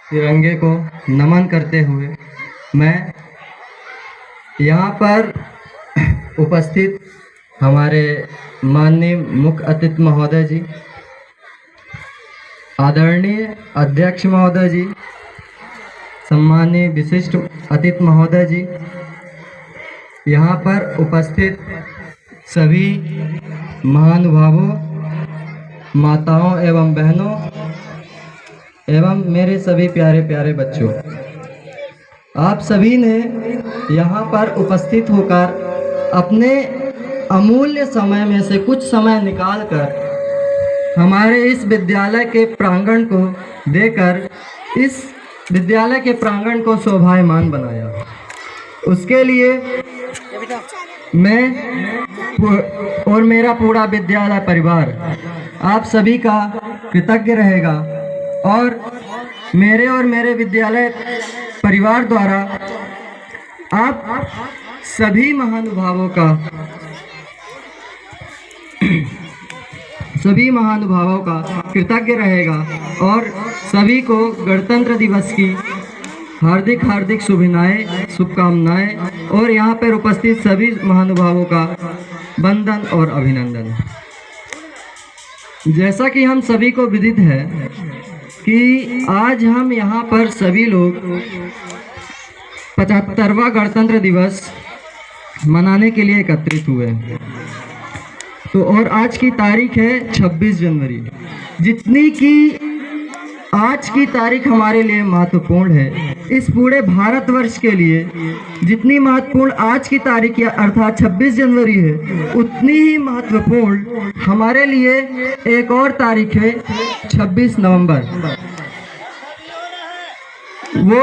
तिरंगे को नमन करते हुए मैं यहाँ पर उपस्थित हमारे माननीय मुख्य अतिथि महोदय जी, आदरणीय अध्यक्ष महोदय जी, सम्माननीय विशिष्ट अतिथि महोदय जी, यहाँ पर उपस्थित सभी महानुभावों, माताओं एवं बहनों एवं मेरे सभी प्यारे प्यारे बच्चों, आप सभी ने यहाँ पर उपस्थित होकर अपने अमूल्य समय में से कुछ समय निकालकर हमारे इस विद्यालय के प्रांगण को देकर इस विद्यालय के प्रांगण को शोभायमान बनाया। उसके लिए मैं और मेरा पूरा विद्यालय परिवार आप सभी का कृतज्ञ रहेगा और मेरे विद्यालय परिवार द्वारा आप सभी महानुभावों का कृतज्ञ रहेगा और सभी को गणतंत्र दिवस की हार्दिक हार्दिक शुभकामनाएं और यहाँ पर उपस्थित सभी महानुभावों का वंदन और अभिनंदन। जैसा कि हम सभी को विदित है कि आज हम यहाँ पर सभी लोग 75वां गणतंत्र दिवस मनाने के लिए एकत्रित हुए। तो और आज की तारीख है 26 जनवरी। जितनी की आज की तारीख हमारे लिए महत्वपूर्ण है, इस पूरे भारतवर्ष के लिए जितनी महत्वपूर्ण आज की तारीख या अर्थात 26 जनवरी है, उतनी ही महत्वपूर्ण हमारे लिए एक और तारीख है 26 नवंबर। वो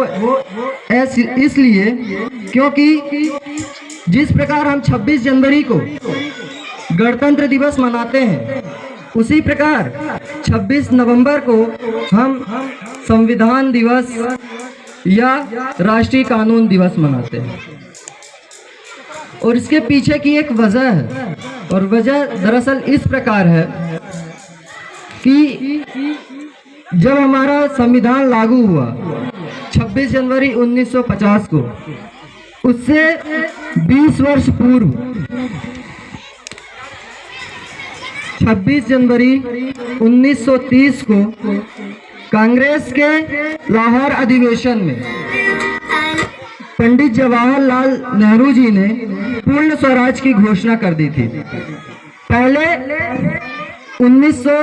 इसलिए क्योंकि जिस प्रकार हम 26 जनवरी को गणतंत्र दिवस मनाते हैं, उसी प्रकार 26 नवंबर को हम संविधान दिवस या राष्ट्रीय कानून दिवस मनाते हैं। और इसके पीछे की एक वजह है, और वजह दरअसल इस प्रकार है कि जब हमारा संविधान लागू हुआ 26 जनवरी 1950 को, उससे 20 वर्ष पूर्व 26 जनवरी 1930 को कांग्रेस के लाहौर अधिवेशन में पंडित जवाहरलाल नेहरू जी ने पूर्ण स्वराज की घोषणा कर दी थी। पहले 1900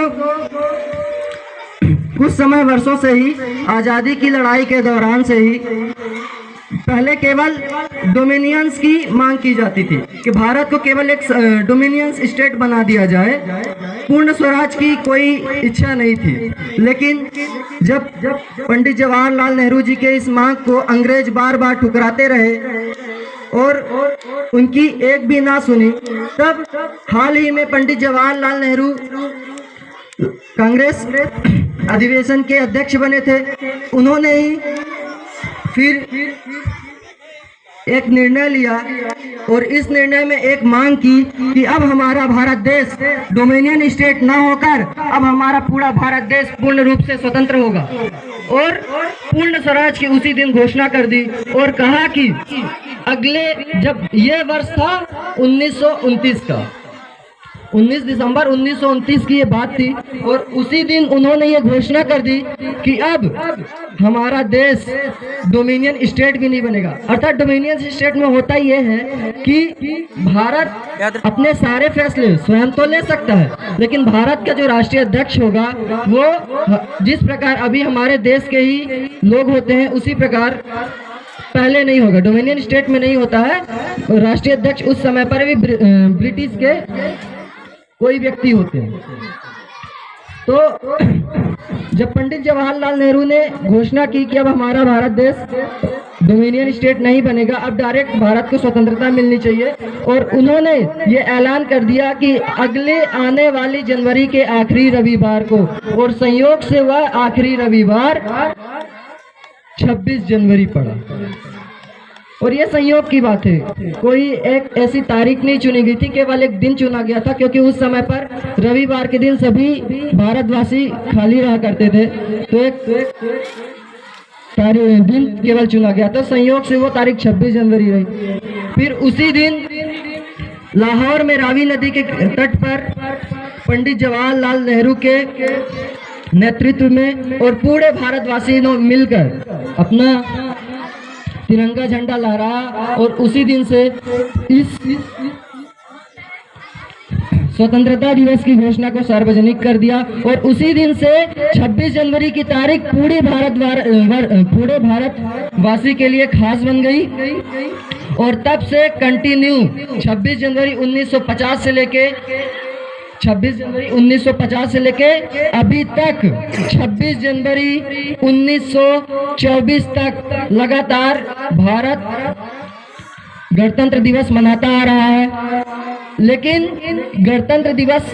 कुछ समय वर्षों से ही आज़ादी की लड़ाई के दौरान से ही पहले केवल डोमिनियंस की मांग की जाती थी कि भारत को केवल एक डोमिनियंस स्टेट बना दिया जाए, पूर्ण स्वराज की कोई इच्छा नहीं थी। लेकिन जब पंडित जवाहरलाल नेहरू जी के इस मांग को अंग्रेज बार बार ठुकराते रहे और उनकी एक भी ना सुनी, तब हाल ही में पंडित जवाहरलाल नेहरू कांग्रेस अधिवेशन के अध्यक्ष बने थे। उन्होंने ही फिर एक निर्णय लिया और इस निर्णय में एक मांग की कि अब हमारा भारत देश डोमिनियन स्टेट ना होकर अब हमारा पूरा भारत देश पूर्ण रूप से स्वतंत्र होगा, और पूर्ण स्वराज की उसी दिन घोषणा कर दी और कहा कि अगले, जब ये वर्ष था 1929 का, 19 दिसंबर 1929 की ये बात थी, और उसी दिन उन्होंने ये घोषणा कर दी कि अब हमारा देश डोमिनियन स्टेट भी नहीं बनेगा। अर्थात डोमिनियन स्टेट में होता ये है कि भारत अपने सारे फैसले स्वयं तो ले सकता है, लेकिन भारत का जो राष्ट्रीय अध्यक्ष होगा वो जिस प्रकार अभी हमारे देश के ही लोग होते हैं, उसी प्रकार पहले नहीं होगा। डोमिनियन स्टेट में नहीं होता है, राष्ट्रीय अध्यक्ष उस समय पर भी ब्रिटिश के कोई व्यक्ति होते हैं। तो जब पंडित जवाहरलाल नेहरू ने घोषणा की कि अब हमारा भारत देश डोमिनियन स्टेट नहीं बनेगा, अब डायरेक्ट भारत को स्वतंत्रता मिलनी चाहिए, और उन्होंने ये ऐलान कर दिया कि अगले आने वाली जनवरी के आखिरी रविवार को, और संयोग से वह आखिरी रविवार 26 जनवरी पड़ा। और ये संयोग की बात है, कोई एक ऐसी तारीख नहीं चुनी गई थी, केवल एक दिन चुना गया था, क्योंकि उस समय पर रविवार के दिन सभी भारतवासी खाली रहा करते थे। तो एक दिन केवल चुना गया था। संयोग से वो तारीख 26 जनवरी रही। फिर उसी दिन लाहौर में रावी नदी के तट पर पंडित जवाहरलाल नेहरू के नेतृत्व में और पूरे भारतवासी ने मिलकर अपना तिरंगा झंडा लहराया और उसी दिन से इस स्वतंत्रता दिवस की घोषणा को सार्वजनिक कर दिया। और उसी दिन से 26 जनवरी की तारीख पूरे भारतवासी के लिए खास बन गई। और तब से कंटिन्यू 26 जनवरी 1950 से लेके अभी तक 26 जनवरी 1924 तक लगातार भारत गणतंत्र दिवस मनाता आ रहा है। लेकिन गणतंत्र दिवस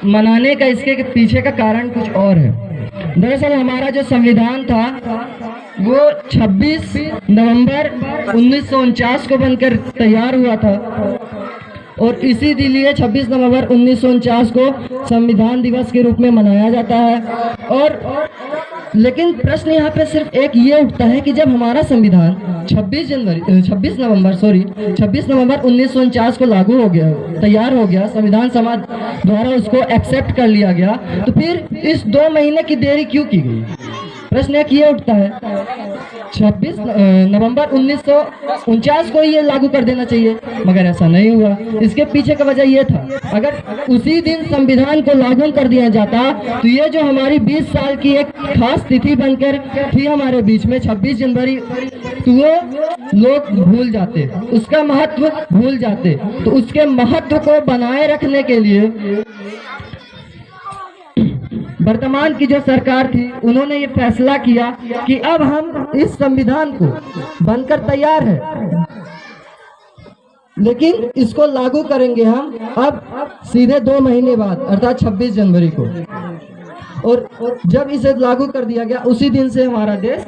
मनाने का इसके पीछे का कारण कुछ और है। दरअसल हमारा जो संविधान था वो 26 नवंबर 1949 को बनकर तैयार हुआ था और इसीलिए 26 नवंबर 1949 को संविधान दिवस के रूप में मनाया जाता है। और लेकिन प्रश्न यहाँ पे सिर्फ एक ये उठता है कि जब हमारा संविधान 26 नवंबर 1949 को लागू हो गया, तैयार हो गया, संविधान समाज द्वारा उसको एक्सेप्ट कर लिया गया, तो फिर इस 2 महीने की देरी क्यों की गई? प्रश्न एक ये उठता है। 26 नवंबर 1949 को ये लागू कर देना चाहिए, मगर ऐसा नहीं हुआ। इसके पीछे का वजह ये था, अगर उसी दिन संविधान को लागू कर दिया जाता तो ये जो हमारी 20 साल की एक खास तिथि बनकर थी हमारे बीच में 26 जनवरी, तो वो लोग भूल जाते, उसका महत्व भूल जाते। तो उसके महत्व को बनाए रखने के लिए वर्तमान की जो सरकार थी उन्होंने ये फैसला किया कि अब हम इस संविधान को बनकर तैयार है, लेकिन इसको लागू करेंगे हम अब सीधे 2 महीने बाद, अर्थात 26 जनवरी को। और जब इसे लागू कर दिया गया उसी दिन से हमारा देश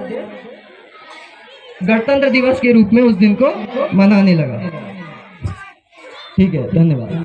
गणतंत्र दिवस के रूप में उस दिन को मनाने लगा। ठीक है, धन्यवाद।